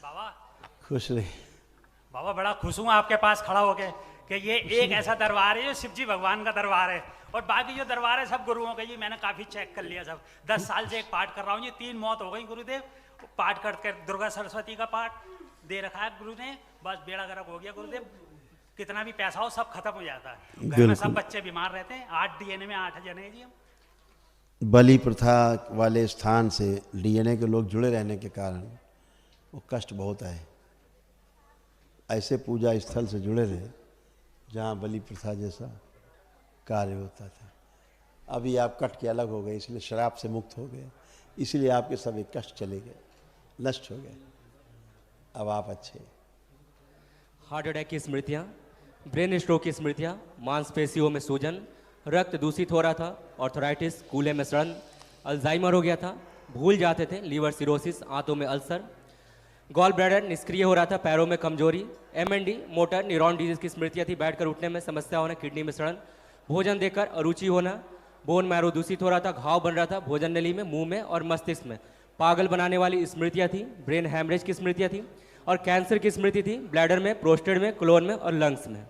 बाबा खुश रहे। बाबा बड़ा खुश हूँ आपके पास खड़ा होके कि ये एक ऐसा दरबार है जो शिव जी भगवान का दरबार है, और बाकी जो दरबार है सब गुरुओं का। जी मैंने काफी चेक कर लिया, सब 10 साल से एक पाठ कर रहा हूँ। ये 3 मौत हो गई गुरुदेव पाठ करके। दुर्गा सरस्वती का पाठ दे रखा है गुरु ने, बस बेड़ा गर्क हो गया गुरुदेव। कितना भी पैसा हो सब खत्म हो जाता है। घर में सब बच्चे बीमार रहते हैं। 8 डीएनए में 8 जने हैं जी हम। बलि प्रथा वाले स्थान से डीएनए के लोग जुड़े रहने के कारण वो कष्ट बहुत आए। ऐसे पूजा स्थल से जुड़े रहे जहाँ बलि प्रथा जैसा कार्य होता था। अभी आप कट के अलग हो गए, इसलिए शराब से मुक्त हो गए, इसलिए आपके सभी कष्ट चले गए, नष्ट हो गए। अब आप अच्छे। हार्ट अटैक की स्मृतियाँ, ब्रेन स्ट्रोक की स्मृतियाँ, मांसपेशियों में सूजन, रक्त दूषित हो रहा था, ऑर्थराइटिस, कूल्हे में सड़न, अल्जाइमर हो गया था, भूल जाते थे, लीवर सिरोसिस, आंतों में अल्सर, गॉल ब्लैडर निष्क्रिय हो रहा था, पैरों में कमजोरी, एमएनडी, मोटर न्यूरॉन डिजीज की स्मृतियाँ थी, बैठकर उठने में समस्या होना, किडनी में सड़न, भोजन देकर अरुचि होना, बोन मैरो दूषित हो रहा था, घाव बन रहा था भोजन नली में, मुंह में और मस्तिष्क में, पागल बनाने वाली स्मृतियाँ थी, ब्रेन हैमरेज की स्मृतियाँ थी, और कैंसर की स्मृति थी, ब्लैडर में, प्रोस्टेट में, कोलोन में और लंग्स में।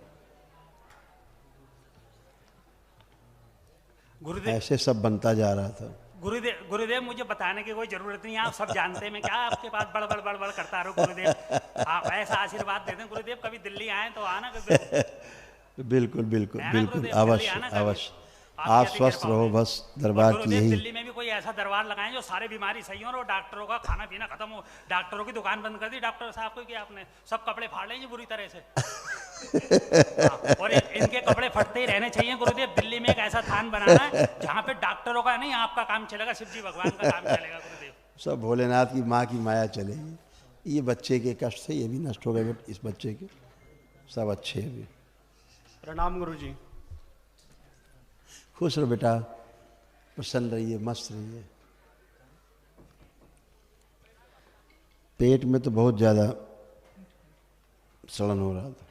गुरुदेव ऐसे सब बनता जा रहा था। गुरुदेव मुझे बताने की कोई जरूरत नहीं है, आप सब जानते हैं। मैं क्या आपके पास बड़बड़ बड़बड़ करता रहूं गुरुदेव। आप ऐसा आशीर्वाद दे दें गुरुदेव, कभी दिल्ली आए तो आना कभी। बिल्कुल बिल्कुल है ना बिल्कुल, गुरुदेव, अवश्य दिल्ली आना कभी। अवश्य। आप आप यदि स्वस्थ कृपा रहो, हो। बस और दरबार की गुरुदेव यही। दिल्ली में भी कोई ऐसा दरबार लगाएं जो सारे बीमारी सही हो और डॉक्टरों का खाना पीना खत्म हो। डॉक्टरों की दुकान बंद कर दी डॉक्टर साहब को, किया आपने, सब कपड़े फाड़ लेंगे बुरी तरह से। हाँ, और इनके कपड़े फटते ही रहने चाहिए गुरुदेव। दिल्ली में एक ऐसा थान बनाना है जहाँ पे डॉक्टरों का नहीं आपका काम चलेगा, शिव जी भगवान का काम चलेगा गुरुदेव। सब भोलेनाथ की माँ की माया चलेगी। ये बच्चे के कष्ट थे, ये भी नष्ट हो गए। बट इस बच्चे के सब अच्छे हैं। अभी प्रणाम गुरुजी। खुश रहो बेटा, प्रसन्न रहिए, मस्त रहिए। पेट में तो बहुत ज़्यादा सड़न हो रहा था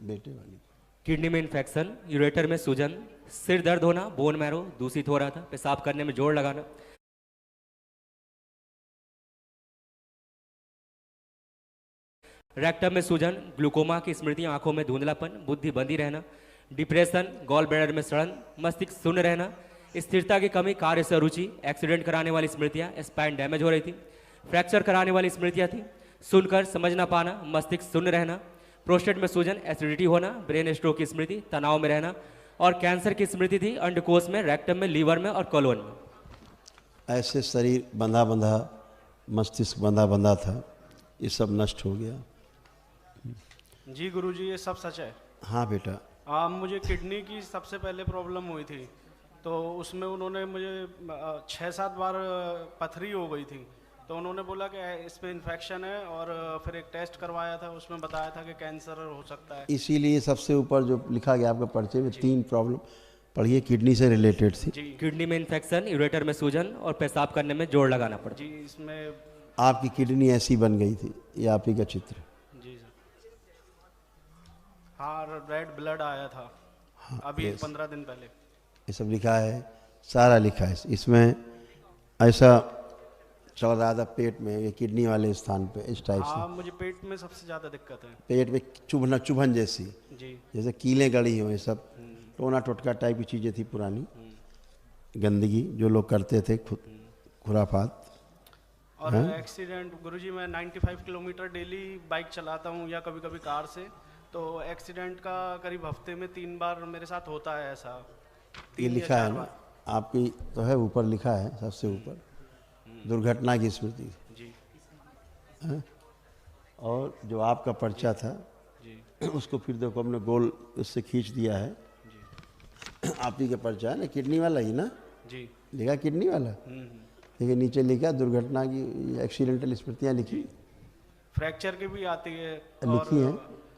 बेटे वाली। किडनी में इन्फेक्शन, यूरेटर में सूजन, सिर दर्द होना, बोन मैरो दूषित हो रहा था, पेशाब करने में जोर लगाना, रेक्टम में सूजन, ग्लूकोमा की स्मृतियां, आंखों में धुंधलापन, बुद्धि बंदी रहना, डिप्रेशन, गॉल ब्लैडर में सड़न, मस्तिष्क शून्य रहना, स्थिरता की कमी, कार्य से अरुचि, एक्सीडेंट कराने वाली स्मृतियां, स्पाइन डैमेज हो रही थी, फ्रैक्चर कराने वाली स्मृतियां थी, सुनकर समझ ना पाना, मस्तिष्क शून्य रहना, प्रोस्टेट में सूजन, एसिडिटी होना, ब्रेन स्ट्रोक की स्मृति, तनाव में रहना, और कैंसर की स्मृति थी, अंडकोश में, रेक्टम में, लीवर में और कोलोन में। ऐसे शरीर बंधा बंधा, मस्तिष्क बंधा बंधा था, ये सब नष्ट हो गया। जी गुरुजी, ये सब सच है। हाँ बेटा। मुझे किडनी की सबसे पहले प्रॉब्लम हुई थी, तो उसमें उन्होंने मुझे 6-7 बार पथरी हो गई थी। तो उन्होंने बोला कि इसमें इन्फेक्शन है, और फिर एक टेस्ट करवाया था, उसमें बताया था कि कैंसर हो सकता है। इसीलिए सबसे ऊपर जो लिखा गया आपके पर्चे में 3 प्रॉब्लम पढ़िए, किडनी से रिलेटेड थी। किडनी में इन्फेक्शन, यूरेटर में सूजन और पेशाब करने में जोर लगाना पड़ा। जी, इसमें आपकी किडनी ऐसी बन गई थी, ये आप ही का चित्र। जी सर। हाँ, रेड ब्लड आया था। हाँ, अभी 15 दिन पहले। ये सब लिखा है, सारा लिखा है इसमें। ऐसा चल रहा था पेट में, ये किडनी वाले स्थान पे इस टाइप से। हाँ, मुझे पेट में सबसे ज़्यादा दिक्कत है। पेट में चुभन जैसी, जी, जैसे कीलें गड़ी हो, ये सब टोना टोटका टाइप की चीज़ें थी पुरानी, गंदगी जो लोग करते थे, खुराफात। और एक्सीडेंट गुरुजी, मैं 95 किलोमीटर डेली बाइक चलाता हूँ या कभी कभी कार से, तो एक्सीडेंट का करीब हफ्ते में 3 बार मेरे साथ होता है ऐसा। ये लिखा है ना आपकी, तो है ऊपर लिखा है सबसे ऊपर, दुर्घटना की स्मृति जी। है? और जो आपका पर्चा था जी, उसको फिर देखो हमने गोल उससे खींच दिया है। आप ही का पर्चा है ना, किडनी वाला ही ना, जी। लिखा किडनी वाला। देखिए नीचे लिखा दुर्घटना की, एक्सीडेंटल स्मृतियाँ लिखी, फ्रैक्चर की भी आती है, लिखी है,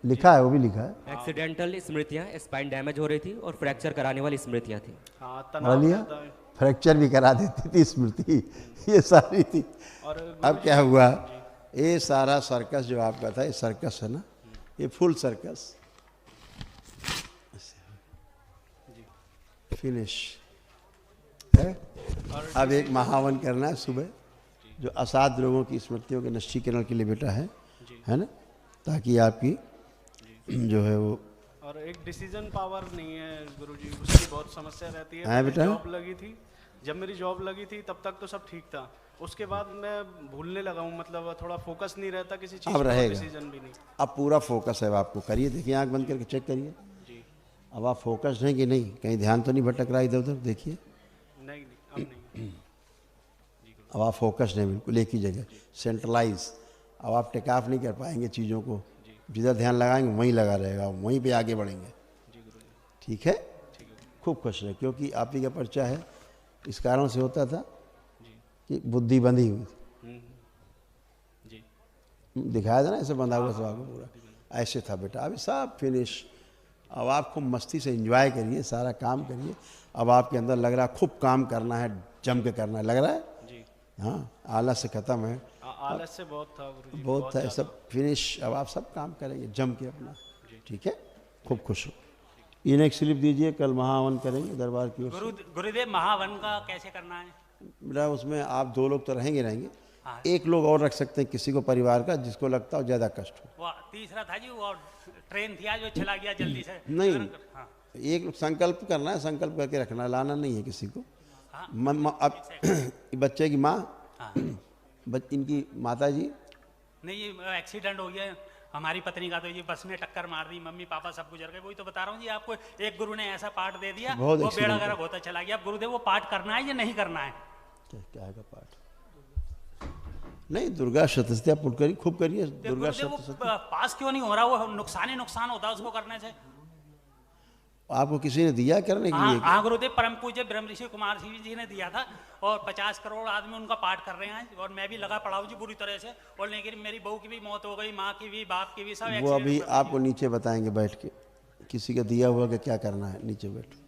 लिखा है, वो भी लिखा है। एक्सीडेंटल स्मृतियां, स्पाइन डैमेज हो रही थी और फ्रैक्चर कराने वाली स्मृतियां थी। हाँ, तनाव रहता है। फ्रैक्चर भी करा देती थी स्मृति, ये सारी थी। और अब क्या हुआ, ये सारा सर्कस जो आपका था, ये सर्कस है ना, ये फुल सर्कस फिनिश है। अब एक महावन करना है सुबह, जो असाध रोगों की स्मृतियों के नष्टीकरण के लिए बेटा है ना, ताकि आपकी जो है वो और एक डिसीजन पावर नहीं है गुरुजी, उसकी बहुत समस्या रहती है। हाँ बेटा। जॉब लगी थी, जब मेरी जॉब लगी थी तब तक तो सब ठीक था, उसके बाद मैं भूलने लगा हूँ, मतलब थोड़ा फोकस नहीं रहता किसी चीज़ अब पर, रहेगा। डिसीजन भी नहीं। अब पूरा फोकस है आपको, करिए, देखिए आंख बंद करके चेक करिए। जी अब आप फोकस्ड हैं कि नहीं, कहीं ध्यान तो नहीं भटक रहा इधर उधर, देखिए। नहीं अब नहीं। अब आप फोकस्ड हैं बिल्कुल एक ही जगह, सेंट्रलाइज। अब आप टेक ऑफ नहीं कर पाएंगे चीज़ों को, जिधर ध्यान लगाएंगे वहीं लगा रहेगा, वहीं पे आगे बढ़ेंगे। ठीक है, खूब खुश रहे, क्योंकि आप ही का पर्चा है, इस कारण से होता था कि बुद्धि बंधी हुई थी। जी दिखाया था ना ऐसे बंधा हुआ सब आपको पूरा, ऐसे था बेटा। अभी सब फिनिश। अब आप खूब मस्ती से एंजॉय करिए, सारा काम करिए। अब आपके अंदर लग रहा है खूब काम करना है, जम के करना है, लग रहा है। जी हाँ, आलस से ख़त्म है, आलस से बहुत था गुरुजी, बहुत था, सब फिनिश। अब आप सब काम करेंगे जम के अपना। ठीक है, खूब खुश हो। इन्हें एक स्लिप दीजिए, कल महावन करेंगे दरबार की ओर से। गुरुदेव महावन का कैसे करना है? बेटा उसमें आप 2 लोग तो रहेंगे, हाँ। 1 लोग और रख सकते हैं किसी को परिवार का, जिसको लगता हो ज़्यादा कष्ट हो। वो तीसरा था जी, वो ट्रेन थी आज, वो चला गया जल्दी से। नहीं, हाँ। एक लोग संकल्प करना है, संकल्प करके रखना है, लाना नहीं है किसी को। हाँ। अब बच्चे की माँ, हाँ। इनकी माता जी, नहीं ये एक्सीडेंट हो गया हमारी पत्नी का, तो ये बस में टक्कर मार दी, मम्मी पापा सब गुजर गए। वही तो बता रहा हूँ जी आपको, एक गुरु ने ऐसा पाठ दे दिया, बहुत वो बेड़ा accident गर्क होता चला गया। अब गुरुदेव वो पाठ करना है या नहीं करना है? क्या है का पाठ? नहीं, दुर्गा शतसती आप करिए, खूब करिए तो दुर्गा गुरुदेव वो शतसती। पास क्यों नहीं हो रहा? वो नुकसान ही नुकसान होता है उसको करने से। आपको किसी ने दिया करने के लिए? हाँ गुरुदेव, परम पूज्य ब्रह्म ऋषि कुमार सिंह जी ने दिया था, और 50 करोड़ आदमी उनका पाठ कर रहे हैं, और मैं भी लगा पड़ा हूँ जी बुरी तरह से। और लेकिन मेरी बहू की भी मौत हो गई, माँ की भी, बाप की भी, सब वो accident अभी में। आपको नीचे बताएंगे बैठ के, किसी का दिया हुआ कि क्या करना है, नीचे बैठो।